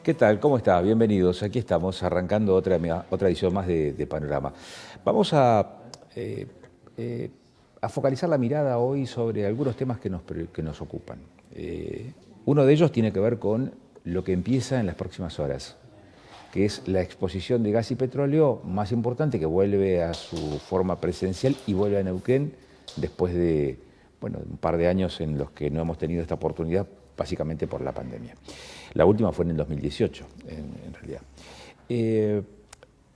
¿Qué tal? ¿Cómo está? Bienvenidos. Aquí estamos arrancando otra edición más de Panorama. Vamos eh, eh, a focalizar la mirada hoy sobre algunos temas que nos ocupan. Uno de ellos tiene que ver con lo que empieza en las próximas horas, que es la exposición de gas y petróleo más importante, que vuelve a su forma presencial y vuelve a Neuquén después de un par de años en los que no hemos tenido esta oportunidad, básicamente por la pandemia. La última fue en el 2018, en realidad.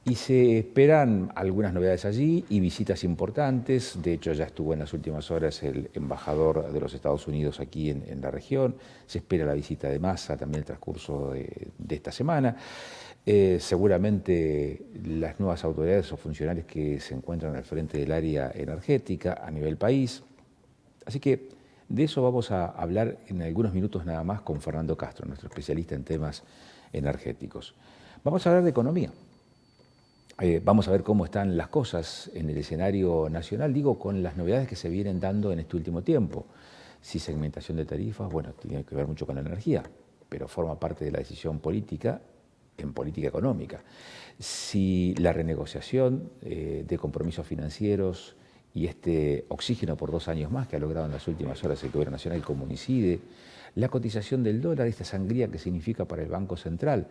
Y se esperan algunas novedades allí y visitas importantes. De hecho, ya estuvo en las últimas horas el embajador de los Estados Unidos aquí en la región. Se espera la visita de Massa también en el transcurso de esta semana. Seguramente las nuevas autoridades o funcionarios que se encuentran al frente del área energética a nivel país. Así que de eso vamos a hablar en algunos minutos nada más con Fernando Castro, nuestro especialista en temas energéticos. Vamos a hablar de economía. Vamos a ver cómo están las cosas en el escenario nacional, digo, con las novedades que se vienen dando en este último tiempo. Si segmentación de tarifas, bueno, tiene que ver mucho con la energía, pero forma parte de la decisión política en política económica. Si la renegociación de compromisos financieros y este oxígeno por 2 años más que ha logrado en las últimas horas el Gobierno Nacional, cómo incide, la cotización del dólar, esta sangría que significa para el Banco Central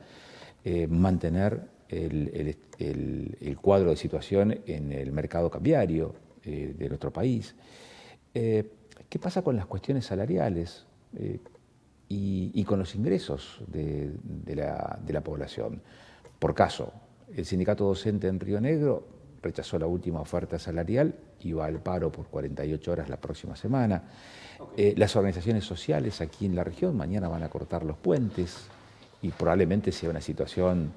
mantener el cuadro de situación en el mercado cambiario de nuestro país. ¿Qué pasa con las cuestiones salariales y con los ingresos de la población? Por caso, el sindicato docente en Río Negro rechazó la última oferta salarial y va al paro por 48 horas la próxima semana. Las organizaciones sociales aquí en la región mañana van a cortar los puentes y probablemente sea una situación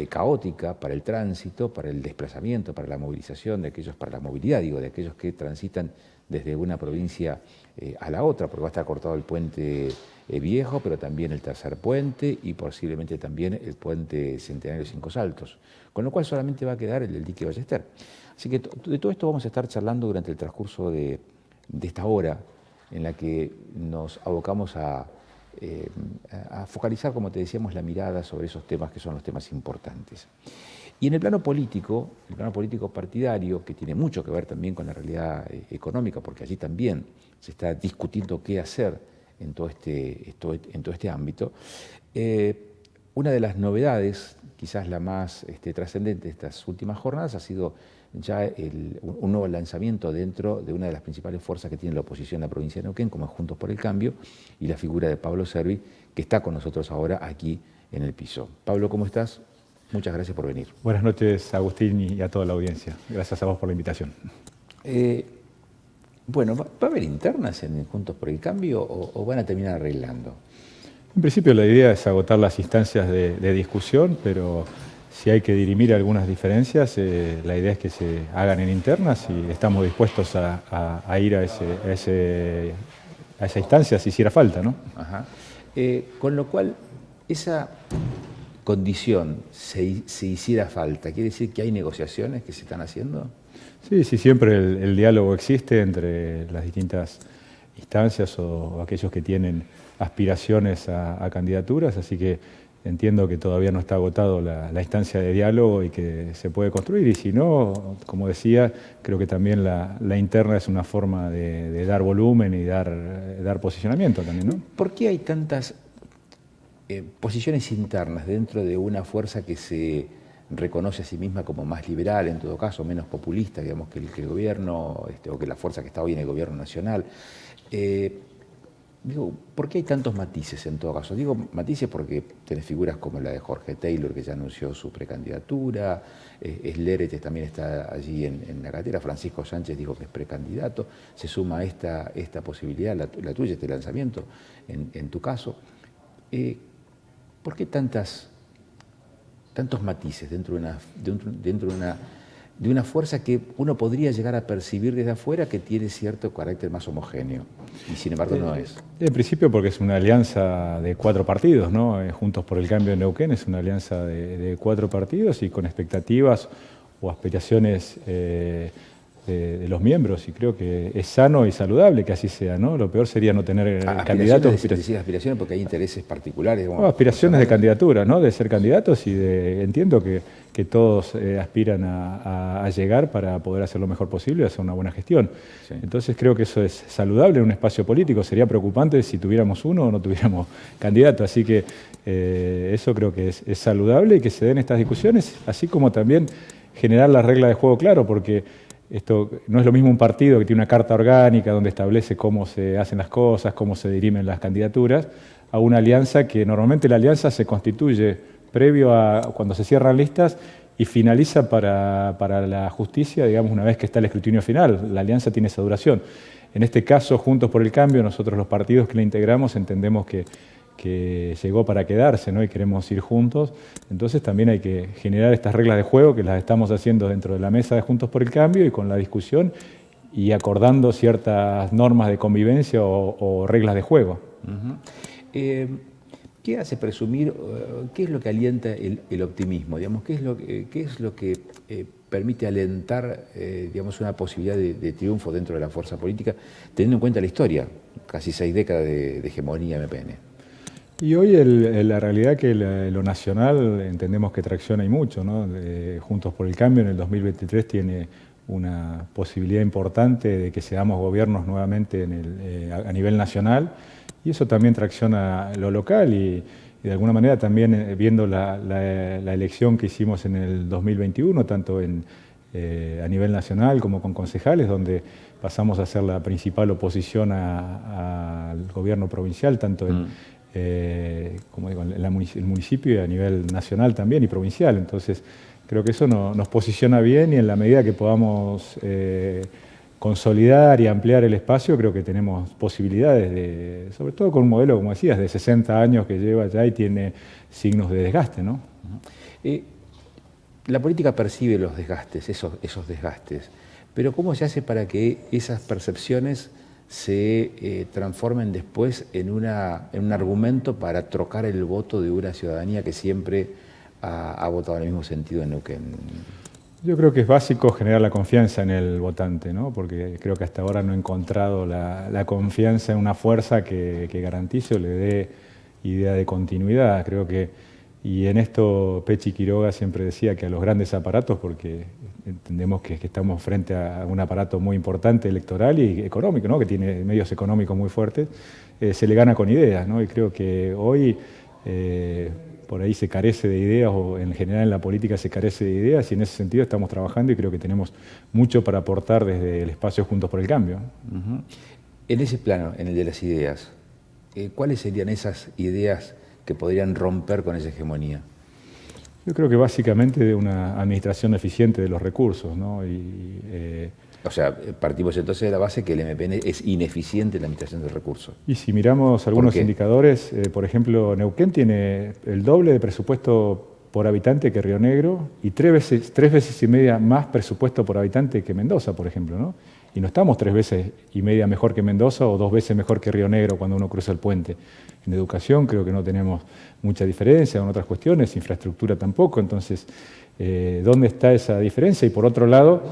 caótica para el tránsito, para el desplazamiento, para la movilización de aquellos, para la movilidad, digo, de aquellos que transitan desde una provincia a la otra, porque va a estar cortado el puente viejo, pero también el tercer puente y posiblemente también el puente Centenario de Cinco Saltos, con lo cual solamente va a quedar el del dique Ballester. Así que de todo esto vamos a estar charlando durante el transcurso de esta hora en la que nos abocamos a focalizar, como te decíamos, la mirada sobre esos temas que son los temas importantes. Y en el plano político partidario, que tiene mucho que ver también con la realidad económica, porque allí también se está discutiendo qué hacer en todo este ámbito, una de las novedades, quizás la más trascendente de estas últimas jornadas, ha sido ya un nuevo lanzamiento dentro de una de las principales fuerzas que tiene la oposición en la provincia de Neuquén, como es Juntos por el Cambio, y la figura de Pablo Servi, que está con nosotros ahora aquí en el piso. Pablo, ¿cómo estás? Muchas gracias por venir. Buenas noches, Agustín, y a toda la audiencia. Gracias a vos por la invitación. ¿Va a haber internas en Juntos por el Cambio o van a terminar arreglando? En principio la idea es agotar las instancias de discusión, pero si hay que dirimir algunas diferencias, la idea es que se hagan en internas y estamos dispuestos a ir a esa instancia si hiciera falta, ¿no? Ajá. Con lo cual, esa condición, si hiciera falta, ¿quiere decir que hay negociaciones que se están haciendo? Sí, siempre el diálogo existe entre las distintas instancias o aquellos que tienen aspiraciones a candidaturas, así que entiendo que todavía no está agotado la instancia de diálogo y que se puede construir, y si no, como decía, creo que también la interna es una forma de dar volumen y dar posicionamiento también, ¿no? ¿Por qué hay tantas posiciones internas dentro de una fuerza que se reconoce a sí misma como más liberal, en todo caso, menos populista, digamos, que el gobierno, o que la fuerza que está hoy en el gobierno nacional? ¿Por qué hay tantos matices en todo caso? Digo matices porque tenés figuras como la de Jorge Taylor, que ya anunció su precandidatura, Slerete también está allí en la cartera, Francisco Sánchez dijo que es precandidato, se suma esta posibilidad, la tuya, este lanzamiento, en tu caso. ¿Por qué tantos matices dentro de una fuerza que uno podría llegar a percibir desde afuera que tiene cierto carácter más homogéneo, y sin embargo no es? En principio porque es una alianza de 4 partidos, ¿no? Juntos por el Cambio en Neuquén es una alianza de 4 partidos y con expectativas o aspiraciones de los miembros, y creo que es sano y saludable que así sea, ¿no? Lo peor sería no tener candidatos. Aspiraciones porque hay intereses particulares. No, aspiraciones de candidatura, ¿no? De ser candidatos y entiendo que todos aspiran a llegar para poder hacer lo mejor posible y hacer una buena gestión. Sí. Entonces creo que eso es saludable en un espacio político. Sería preocupante si tuviéramos uno o no tuviéramos candidato. Así que eso creo que es saludable y que se den estas discusiones, así como también generar las reglas de juego claro, porque esto no es lo mismo un partido que tiene una carta orgánica donde establece cómo se hacen las cosas, cómo se dirimen las candidaturas, a una alianza que normalmente la alianza se constituye previo a cuando se cierran listas y finaliza para la justicia, digamos, una vez que está el escrutinio final. La alianza tiene esa duración. En este caso, Juntos por el Cambio, nosotros los partidos que la integramos entendemos que llegó para quedarse, ¿no? Y queremos ir juntos. Entonces también hay que generar estas reglas de juego que las estamos haciendo dentro de la mesa de Juntos por el Cambio y con la discusión y acordando ciertas normas de convivencia o reglas de juego. ¿Qué hace presumir, qué es lo que alienta el optimismo? Digamos, ¿qué es lo que permite alentar digamos, una posibilidad de triunfo dentro de la fuerza política, teniendo en cuenta la historia, casi 6 décadas de hegemonía MPN? Y hoy la realidad que lo nacional entendemos que tracciona y mucho, ¿no? Juntos por el Cambio en el 2023 tiene una posibilidad importante de que seamos gobiernos nuevamente a nivel nacional, y eso también tracciona lo local y de alguna manera también viendo la elección que hicimos en el 2021, tanto a nivel nacional como con concejales, donde pasamos a ser la principal oposición al gobierno provincial, tanto como digo, el municipio y a nivel nacional también y provincial. Entonces creo que eso nos posiciona bien, y en la medida que podamos consolidar y ampliar el espacio, creo que tenemos posibilidades, sobre todo con un modelo, como decías, de 60 años que lleva ya y tiene signos de desgaste, ¿no? La política percibe los desgastes, esos desgastes, pero ¿cómo se hace para que esas percepciones se transformen después en un argumento para trocar el voto de una ciudadanía que siempre ha votado en el mismo sentido en Neuquén? Yo creo que es básico generar la confianza en el votante, ¿no? Porque creo que hasta ahora no he encontrado la confianza en una fuerza que garantice o le dé idea de continuidad. Creo que, y en esto Pechi Quiroga siempre decía que a los grandes aparatos, porque entendemos que estamos frente a un aparato muy importante electoral y económico, ¿no? Que tiene medios económicos muy fuertes, se le gana con ideas, ¿no? Y creo que hoy por ahí se carece de ideas, o en general en la política se carece de ideas, y en ese sentido estamos trabajando y creo que tenemos mucho para aportar desde el espacio Juntos por el Cambio. En ese plano, en el de las ideas, ¿cuáles serían esas ideas que podrían romper con esa hegemonía? Yo creo que básicamente de una administración eficiente de los recursos, ¿no? O sea, partimos entonces de la base que el MPN es ineficiente en la administración de recursos. Y si miramos algunos indicadores, por ejemplo, Neuquén tiene el doble de presupuesto por habitante que Río Negro y tres veces y media más presupuesto por habitante que Mendoza, por ejemplo, ¿no? Y no estamos 3 veces y media mejor que Mendoza o 2 veces mejor que Río Negro cuando uno cruza el puente. En educación creo que no tenemos mucha diferencia, en otras cuestiones, infraestructura tampoco. Entonces, ¿dónde está esa diferencia? Y por otro lado,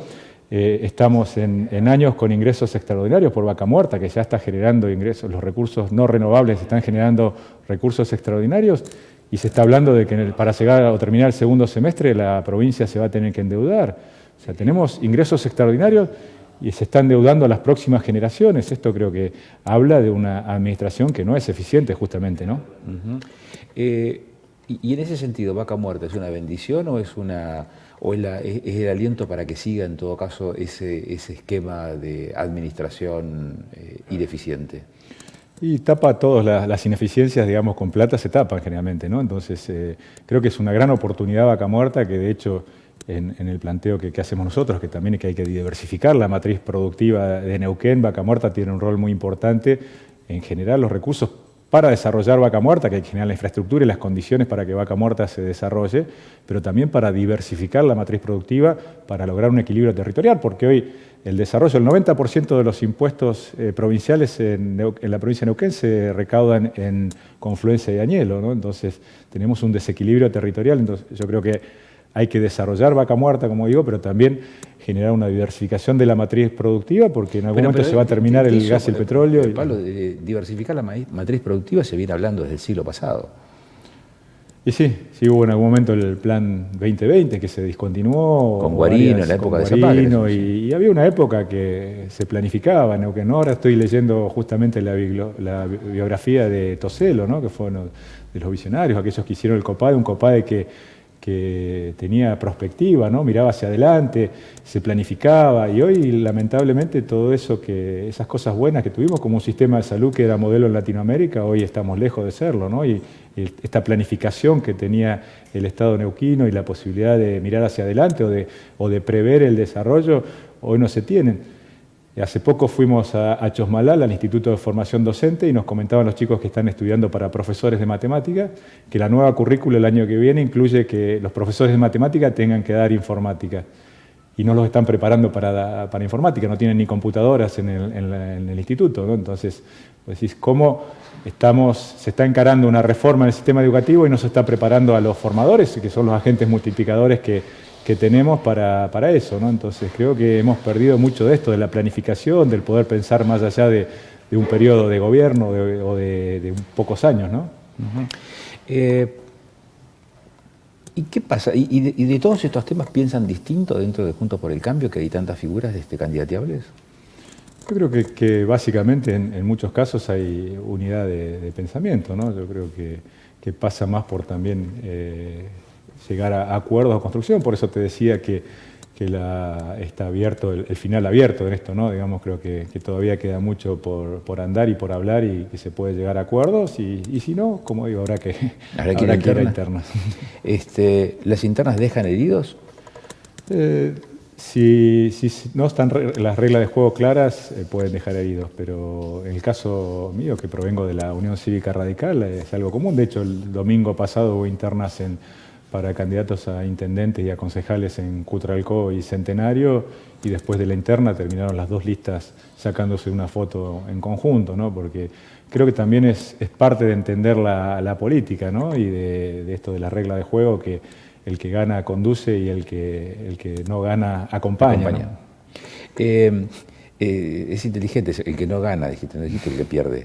estamos en años con ingresos extraordinarios por Vaca Muerta, que ya está generando ingresos, los recursos no renovables están generando recursos extraordinarios, y se está hablando de que para llegar o terminar el segundo semestre la provincia se va a tener que endeudar. O sea, tenemos ingresos extraordinarios y se está endeudando a las próximas generaciones. Esto creo que habla de una administración que no es eficiente justamente, ¿no? Y en ese sentido, Vaca Muerta, ¿es una bendición o es el aliento para que siga en todo caso ese esquema de administración ineficiente? Y tapa todas las ineficiencias, digamos, con plata se tapan generalmente, ¿no? Entonces creo que es una gran oportunidad Vaca Muerta, que de hecho en el planteo que hacemos nosotros, que también es que hay que diversificar la matriz productiva de Neuquén. Vaca Muerta tiene un rol muy importante en generar los recursos para desarrollar Vaca Muerta, que hay que generar la infraestructura y las condiciones para que Vaca Muerta se desarrolle, pero también para diversificar la matriz productiva, para lograr un equilibrio territorial, porque hoy el desarrollo, el 90% de los impuestos provinciales en la provincia de Neuquén se recaudan en Confluencia y Añelo, ¿no? Entonces tenemos un desequilibrio territorial. Entonces yo creo que hay que desarrollar Vaca Muerta, como digo, pero también generar una diversificación de la matriz productiva, porque en algún momento se va a terminar el gas y el petróleo. Pablo, de diversificar la matriz productiva se viene hablando desde el siglo pasado. Y sí hubo en algún momento el plan 2020 que se discontinuó. Con Guarino, en la época de Zapata. Y había una época que se planificaba, ¿no? Que ahora estoy leyendo justamente la biografía de Toselo, ¿no? Que fue uno de los visionarios, aquellos que hicieron el COPADE, un COPADE que tenía perspectiva, ¿no? Miraba hacia adelante, se planificaba, y hoy lamentablemente todo eso, esas cosas buenas que tuvimos como un sistema de salud que era modelo en Latinoamérica, hoy estamos lejos de serlo, ¿no? Y esta planificación que tenía el Estado neuquino y la posibilidad de mirar hacia adelante o de prever el desarrollo, hoy no se tienen. Hace poco fuimos a Chosmalal, al Instituto de Formación Docente, y nos comentaban los chicos que están estudiando para profesores de matemática que la nueva currícula el año que viene incluye que los profesores de matemática tengan que dar informática. Y no los están preparando para informática, no tienen ni computadoras en el instituto, ¿no? Entonces, pues decís, ¿cómo se está encarando una reforma en el sistema educativo y no se está preparando a los formadores, que son los agentes multiplicadores que tenemos para eso, ¿no? Entonces creo que hemos perdido mucho de esto, de la planificación, del poder pensar más allá de un periodo de gobierno o de pocos años, ¿no? ¿Y qué pasa? ¿Y de todos estos temas piensan distinto dentro de Juntos por el Cambio, que hay tantas figuras candidateables? Yo creo que básicamente en muchos casos hay unidad de pensamiento, ¿no? Yo creo que pasa más por también llegar a acuerdos o construcción. Por eso te decía que está abierto, el final abierto en esto, ¿no? Digamos, creo que todavía queda mucho por andar y por hablar, y que se puede llegar a acuerdos, y si no, como digo, habrá que ir a internas. ¿Las internas dejan heridos? Si no están las reglas de juego claras, pueden dejar heridos, pero en el caso mío, que provengo de la Unión Cívica Radical, es algo común. De hecho, el domingo pasado hubo internas para candidatos a intendentes y a concejales en Cutralcó y Centenario, y después de la interna terminaron las dos listas sacándose una foto en conjunto, ¿no? Porque creo que también es parte de entender la política, ¿no? Y de esto de la regla de juego, que el que gana conduce y el que no gana acompaña. ¿No? Es inteligente, el que no gana, dijiste, no dijiste el que pierde.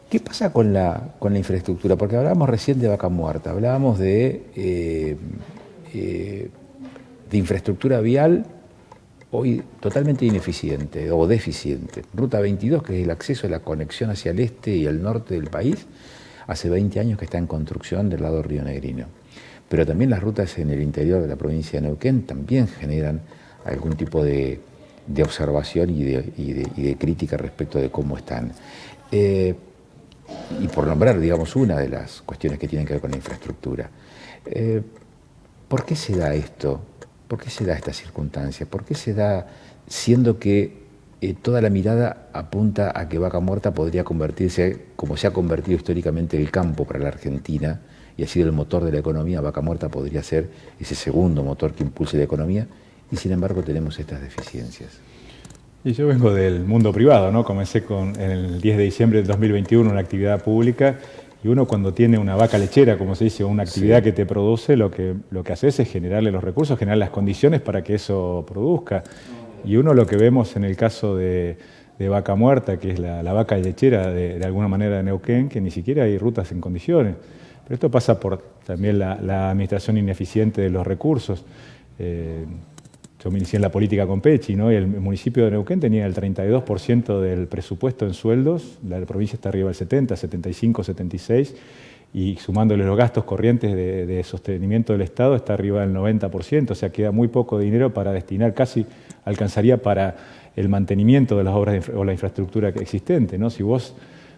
¿Qué pasa con la infraestructura? Porque hablábamos recién de Vaca Muerta, hablábamos de infraestructura vial hoy totalmente ineficiente o deficiente. Ruta 22, que es el acceso a la conexión hacia el este y el norte del país, hace 20 años que está en construcción del lado rionegrino. Pero también las rutas en el interior de la provincia de Neuquén también generan algún tipo de observación y de crítica respecto de cómo están. Y por nombrar, digamos, una de las cuestiones que tienen que ver con la infraestructura. ¿Por qué se da esto? ¿Por qué se da esta circunstancia? ¿Por qué se da, siendo que toda la mirada apunta a que Vaca Muerta podría convertirse, como se ha convertido históricamente el campo para la Argentina, y ha sido el motor de la economía? Vaca Muerta podría ser ese segundo motor que impulse la economía, y sin embargo tenemos estas deficiencias. Y yo vengo del mundo privado, ¿no? Comencé en el 10 de diciembre del 2021 una actividad pública, y uno cuando tiene una vaca lechera, como se dice, una actividad que te produce, lo que haces es generarle los recursos, generar las condiciones para que eso produzca. Y uno lo que vemos en el caso de Vaca Muerta, que es la vaca lechera de alguna manera de Neuquén, que ni siquiera hay rutas en condiciones. Pero esto pasa por también la administración ineficiente de los recursos. Yo me inicié en la política con Pechi, ¿no? Y el municipio de Neuquén tenía el 32% del presupuesto en sueldos, la provincia está arriba del 70, 75, 76, y sumándole los gastos corrientes de sostenimiento del Estado está arriba del 90%, o sea, queda muy poco dinero para destinar, casi alcanzaría para el mantenimiento de las obras o la infraestructura existente, ¿no? Si vos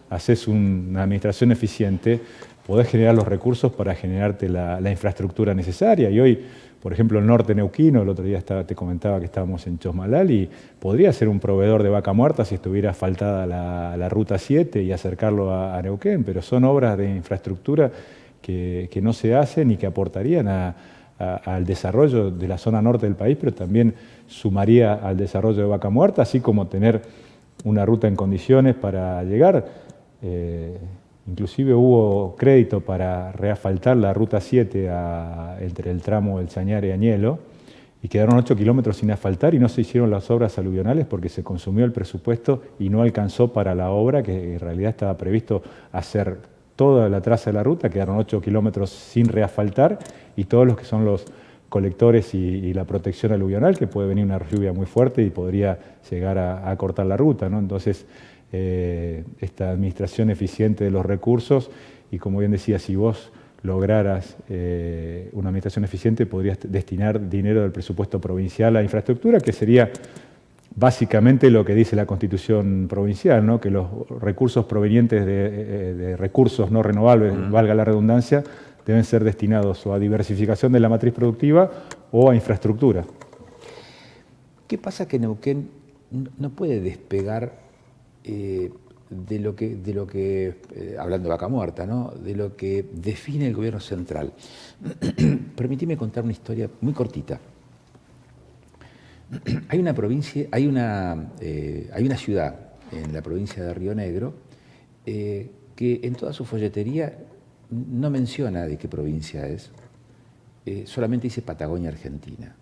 haces una administración eficiente, podés generar los recursos para generarte la infraestructura necesaria. Y hoy, por ejemplo, el norte neuquino, el otro día te comentaba que estábamos en Chosmalal, y podría ser un proveedor de Vaca Muerta si estuviera asfaltada la Ruta 7 y acercarlo a Neuquén, pero son obras de infraestructura que no se hacen y que aportarían al desarrollo de la zona norte del país, pero también sumaría al desarrollo de Vaca Muerta, así como tener una ruta en condiciones para llegar. inclusive hubo crédito para reasfaltar la Ruta 7 entre el tramo del Chañar y Añelo, y quedaron 8 kilómetros sin asfaltar y no se hicieron las obras aluvionales porque se consumió el presupuesto y no alcanzó para la obra, que en realidad estaba previsto hacer toda la traza de la ruta. Quedaron 8 kilómetros sin reasfaltar, y todos los que son los colectores y la protección aluvional, que puede venir una lluvia muy fuerte y podría llegar a cortar la ruta, ¿no? Entonces, esta administración eficiente de los recursos, y como bien decía, si vos lograras una administración eficiente, podrías destinar dinero del presupuesto provincial a infraestructura, que sería básicamente lo que dice la Constitución provincial, ¿no? Que los recursos provenientes de recursos no renovables, valga la redundancia, deben ser destinados o a diversificación de la matriz productiva o a infraestructura. ¿Qué pasa que Neuquén no puede despegar de lo que hablando de Vaca Muerta, ¿no? De lo que define el gobierno central? Permitime contar una historia muy cortita. Hay una ciudad en la provincia de Río Negro que en toda su folletería no menciona de qué provincia es, solamente dice Patagonia, Argentina.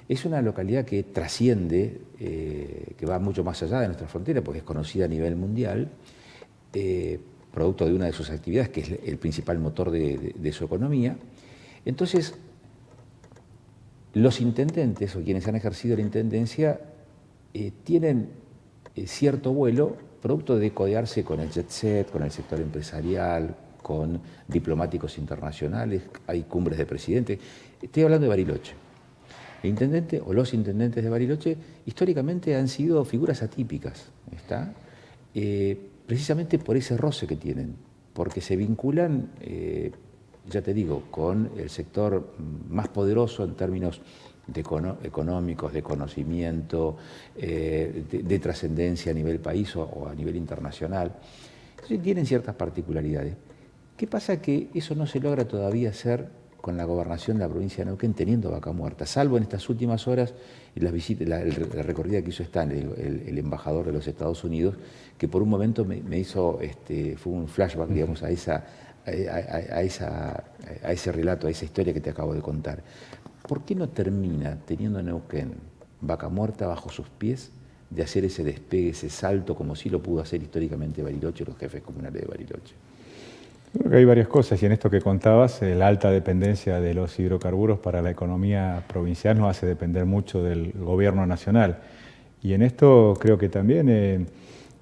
Es una localidad que trasciende, que va mucho más allá de nuestra frontera, porque es conocida a nivel mundial, producto de una de sus actividades, que es el principal motor de su economía. Entonces, los intendentes o quienes han ejercido la intendencia tienen cierto vuelo, producto de codearse con el jet set, con el sector empresarial, con diplomáticos internacionales, hay cumbres de presidentes. Estoy hablando de Bariloche. El intendente o los intendentes de Bariloche históricamente han sido figuras atípicas, ¿está? Precisamente por ese roce que tienen, porque se vinculan, ya te digo, con el sector más poderoso en términos económicos, de conocimiento, de trascendencia a nivel país o a nivel internacional. Entonces tienen ciertas particularidades. ¿Qué pasa? Que eso no se logra todavía hacer con la gobernación de la provincia de Neuquén teniendo Vaca Muerta, salvo en estas últimas horas las visitas, la recorrida que hizo Stan, el embajador de los Estados Unidos, que por un momento me hizo, fue un flashback, digamos, a ese relato, a esa historia que te acabo de contar. ¿Por qué no termina teniendo Neuquén Vaca Muerta bajo sus pies de hacer ese despegue, ese salto, como sí lo pudo hacer históricamente Bariloche, los jefes comunales de Bariloche? Creo que hay varias cosas, y en esto que contabas, la alta dependencia de los hidrocarburos para la economía provincial nos hace depender mucho del gobierno nacional. Y en esto creo que también,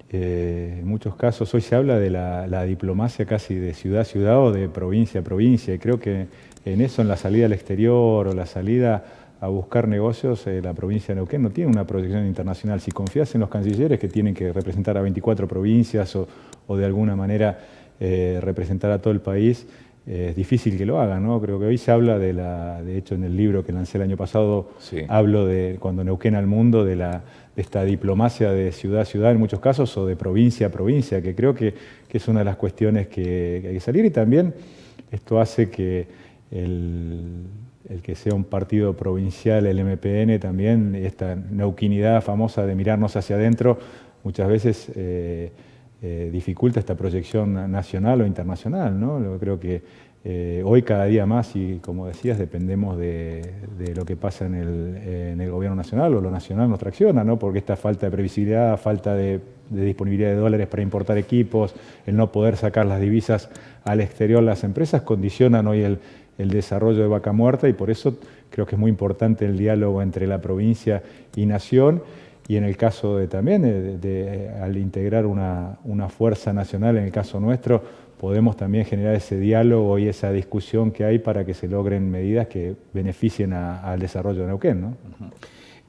en muchos casos, hoy se habla de la diplomacia casi de ciudad a ciudad o de provincia a provincia, y creo que en eso, en la salida al exterior o la salida a buscar negocios, la provincia de Neuquén no tiene una proyección internacional. Si confías en los cancilleres que tienen que representar a 24 provincias o de alguna manera representar a todo el país, es difícil que lo hagan, ¿no? Creo que hoy se habla de hecho en el libro que lancé el año pasado, sí, hablo de cuando Neuquén al mundo, de esta diplomacia de ciudad a ciudad en muchos casos, o de provincia a provincia, que creo que es una de las cuestiones que hay que salir. Y también esto hace que el que sea un partido provincial, el MPN, también esta neuquinidad famosa de mirarnos hacia adentro, muchas veces dificulta esta proyección nacional o internacional, ¿no? Yo creo que hoy cada día más, y como decías, dependemos de lo que pasa en el gobierno nacional, o lo nacional nos tracciona, ¿no? Porque esta falta de previsibilidad, falta de disponibilidad de dólares para importar equipos, el no poder sacar las divisas al exterior, las empresas condicionan hoy el desarrollo de Vaca Muerta, y por eso creo que es muy importante el diálogo entre la provincia y nación. Y en el caso al integrar una fuerza nacional, en el caso nuestro, podemos también generar ese diálogo y esa discusión que hay para que se logren medidas que beneficien al desarrollo de Neuquén, ¿no? Uh-huh.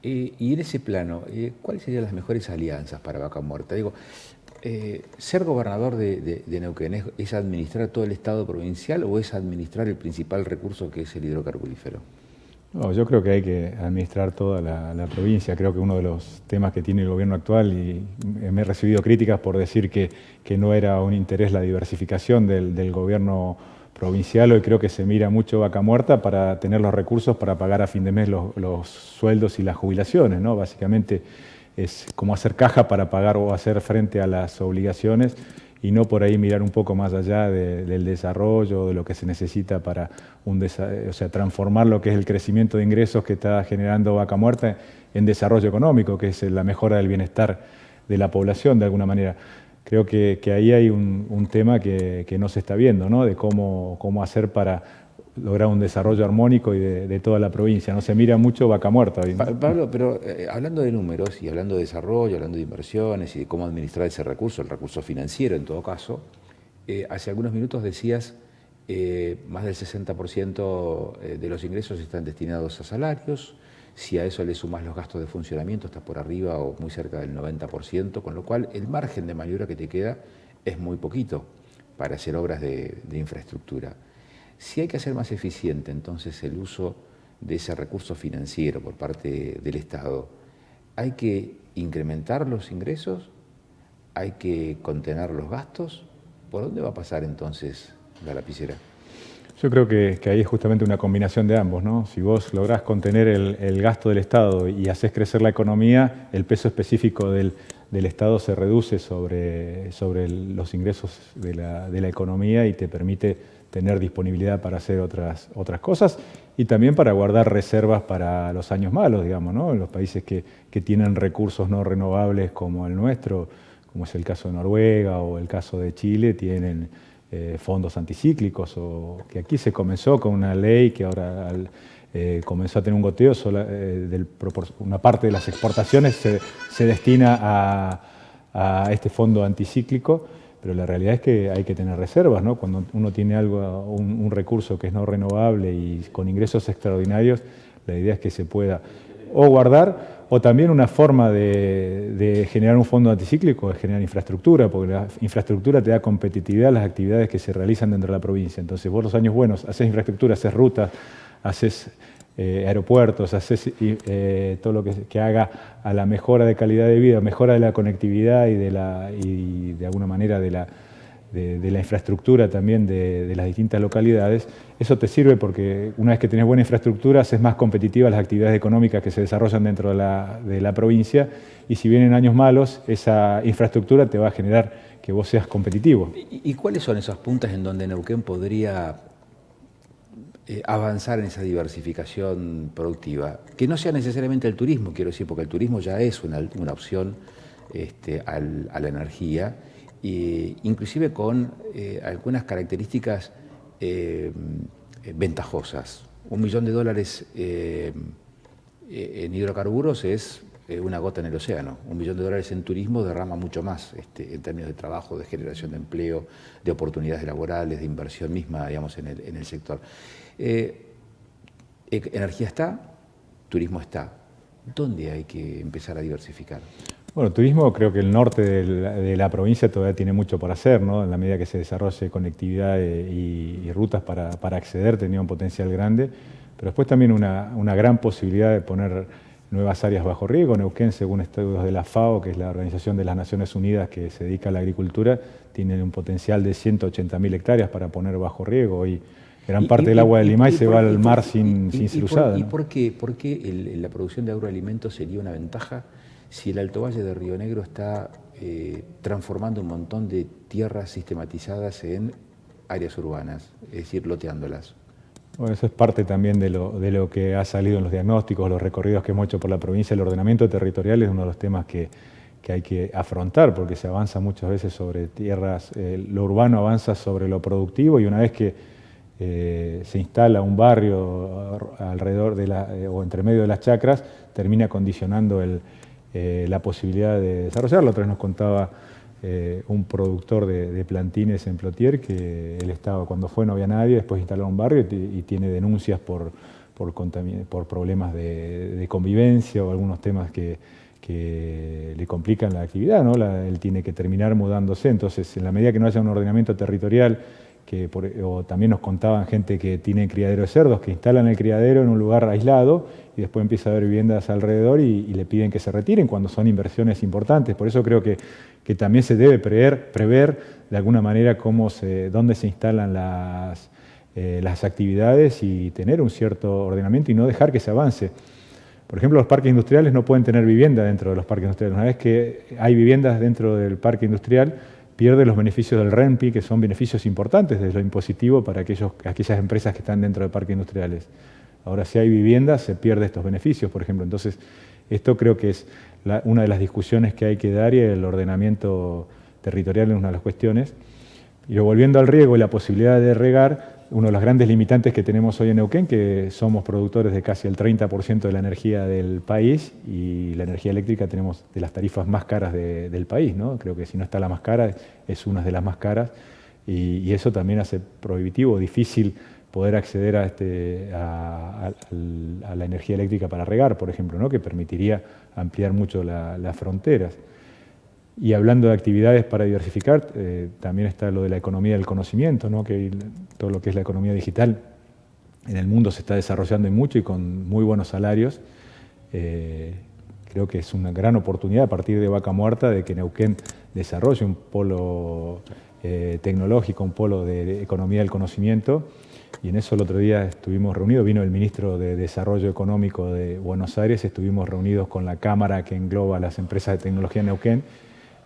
Y en ese plano, ¿cuáles serían las mejores alianzas para Vaca Muerta? Digo, ¿ser gobernador de Neuquén es administrar todo el Estado provincial o es administrar el principal recurso que es el hidrocarburífero? No, yo creo que hay que administrar toda la provincia. Creo que uno de los temas que tiene el gobierno actual, y me he recibido críticas por decir que no era un interés la diversificación del gobierno provincial, hoy creo que se mira mucho Vaca Muerta para tener los recursos para pagar a fin de mes los sueldos y las jubilaciones, ¿no? Básicamente es como hacer caja para pagar o hacer frente a las obligaciones, y no por ahí mirar un poco más allá del desarrollo, de lo que se necesita para transformar lo que es el crecimiento de ingresos que está generando Vaca Muerta en desarrollo económico, que es la mejora del bienestar de la población de alguna manera. Creo que ahí hay un tema que no se está viendo, ¿no? De cómo hacer para lograr un desarrollo armónico y de toda la provincia. No se mira mucho Vaca Muerta. Pablo, pero hablando de números y hablando de desarrollo, hablando de inversiones y de cómo administrar ese recurso, el recurso financiero en todo caso, hace algunos minutos decías más del 60% de los ingresos están destinados a salarios. Si a eso le sumas los gastos de funcionamiento, estás por arriba o muy cerca del 90%, con lo cual el margen de maniobra que te queda es muy poquito para hacer obras de infraestructura. Si hay que hacer más eficiente entonces el uso de ese recurso financiero por parte del Estado, ¿hay que incrementar los ingresos? ¿Hay que contener los gastos? ¿Por dónde va a pasar entonces la lapicera? Yo creo que ahí es justamente una combinación de ambos, ¿no? Si vos lográs contener el gasto del Estado y haces crecer la economía, el peso específico del Estado se reduce sobre los ingresos de la economía y te permite tener disponibilidad para hacer otras cosas y también para guardar reservas para los años malos, digamos, ¿no? En los países que tienen recursos no renovables como el nuestro, como es el caso de Noruega o el caso de Chile, tienen fondos anticíclicos, o que aquí se comenzó con una ley que ahora comenzó a tener un goteo, una parte de las exportaciones se destina a este fondo anticíclico, pero la realidad es que hay que tener reservas, ¿no? Cuando uno tiene un recurso que es no renovable y con ingresos extraordinarios, la idea es que se pueda o guardar, o también una forma de generar un fondo anticíclico es generar infraestructura, porque la infraestructura te da competitividad a las actividades que se realizan dentro de la provincia. Entonces vos los años buenos haces infraestructura, haces rutas, haces aeropuertos, haces todo lo que haga a la mejora de calidad de vida, mejora de la conectividad y de alguna manera de la infraestructura también de las distintas localidades. Eso te sirve porque una vez que tenés buena infraestructura haces más competitivas las actividades económicas que se desarrollan dentro de la provincia, y si vienen años malos, esa infraestructura te va a generar que vos seas competitivo. ¿Y cuáles son esas puntas en donde Neuquén podría avanzar en esa diversificación productiva? Que no sea necesariamente el turismo, quiero decir, porque el turismo ya es una opción a la energía, inclusive con algunas características ventajosas. $1 millón en hidrocarburos es una gota en el océano. $1 millón en turismo derrama mucho más en términos de trabajo, de generación de empleo, de oportunidades laborales, de inversión misma, digamos, en el sector. Energía está, turismo está. ¿Dónde hay que empezar a diversificar? Bueno, turismo, creo que el norte de la provincia todavía tiene mucho por hacer, ¿no? En la medida que se desarrolle conectividad y rutas para acceder, tenía un potencial grande, pero después también una gran posibilidad de poner nuevas áreas bajo riego. Neuquén, según estudios de la FAO, que es la Organización de las Naciones Unidas que se dedica a la agricultura, tiene un potencial de 180.000 hectáreas para poner bajo riego, y gran parte del agua del Limay se va al mar sin ser usada. ¿Y por qué la producción de agroalimentos sería una ventaja si el Alto Valle de Río Negro está transformando un montón de tierras sistematizadas en áreas urbanas, es decir, loteándolas? Bueno, eso es parte también de lo que ha salido en los diagnósticos, los recorridos que hemos hecho por la provincia. El ordenamiento territorial es uno de los temas que hay que afrontar, porque se avanza muchas veces sobre tierras, lo urbano avanza sobre lo productivo, y una vez que se instala un barrio alrededor o entre medio de las chacras, termina condicionando la posibilidad de desarrollarlo. Otra vez nos contaba un productor de plantines en Plotier que él estaba, cuando no había nadie, después instaló un barrio y tiene denuncias por problemas de convivencia o algunos temas que le complican la actividad, ¿no? Él tiene que terminar mudándose. Entonces, en la medida que no haya un ordenamiento territorial, o también nos contaban gente que tiene criadero de cerdos, que instalan el criadero en un lugar aislado y después empieza a haber viviendas alrededor y le piden que se retiren cuando son inversiones importantes. Por eso creo que también se debe prever de alguna manera dónde se instalan las actividades y tener un cierto ordenamiento y no dejar que se avance. Por ejemplo, los parques industriales no pueden tener vivienda dentro de los parques industriales. Una vez que hay viviendas dentro del parque industrial, pierde los beneficios del RENPI, que son beneficios importantes desde lo impositivo para aquellas empresas que están dentro de parques industriales. Ahora, si hay viviendas, se pierden estos beneficios, por ejemplo. Entonces, esto creo que es una de las discusiones que hay que dar, y el ordenamiento territorial es una de las cuestiones. Y volviendo al riego y la posibilidad de regar, uno de los grandes limitantes que tenemos hoy en Neuquén, que somos productores de casi el 30% de la energía del país, y la energía eléctrica tenemos de las tarifas más caras del país, ¿no? Creo que si no está la más cara, es una de las más caras, y eso también hace prohibitivo, difícil poder acceder a la energía eléctrica para regar, por ejemplo, ¿no? Que permitiría ampliar mucho las fronteras. Y hablando de actividades para diversificar, también está lo de la economía del conocimiento, ¿no? Que todo lo que es la economía digital en el mundo se está desarrollando y mucho, y con muy buenos salarios. Creo que es una gran oportunidad a partir de Vaca Muerta de que Neuquén desarrolle un polo tecnológico, un polo de economía del conocimiento. Y en eso el otro día estuvimos reunidos, vino el ministro de Desarrollo Económico de Buenos Aires, estuvimos reunidos con la Cámara que engloba las empresas de tecnología en Neuquén,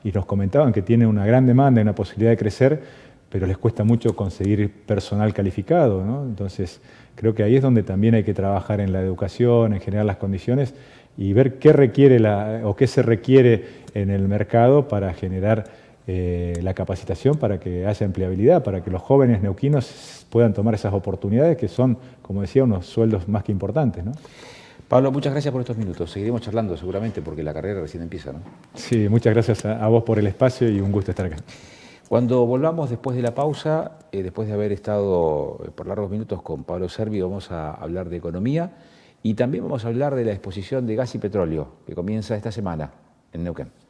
y nos comentaban que tienen una gran demanda y una posibilidad de crecer, pero les cuesta mucho conseguir personal calificado, ¿no? Entonces, creo que ahí es donde también hay que trabajar en la educación, en generar las condiciones y ver qué requiere qué se requiere en el mercado para generar la capacitación, para que haya empleabilidad, para que los jóvenes neuquinos puedan tomar esas oportunidades que son, como decía, unos sueldos más que importantes, ¿no? Pablo, muchas gracias por estos minutos. Seguiremos charlando seguramente porque la carrera recién empieza, ¿no? Sí, muchas gracias a vos por el espacio y un gusto estar acá. Cuando volvamos después de la pausa, después de haber estado por largos minutos con Pablo Servi, vamos a hablar de economía y también vamos a hablar de la exposición de gas y petróleo que comienza esta semana en Neuquén.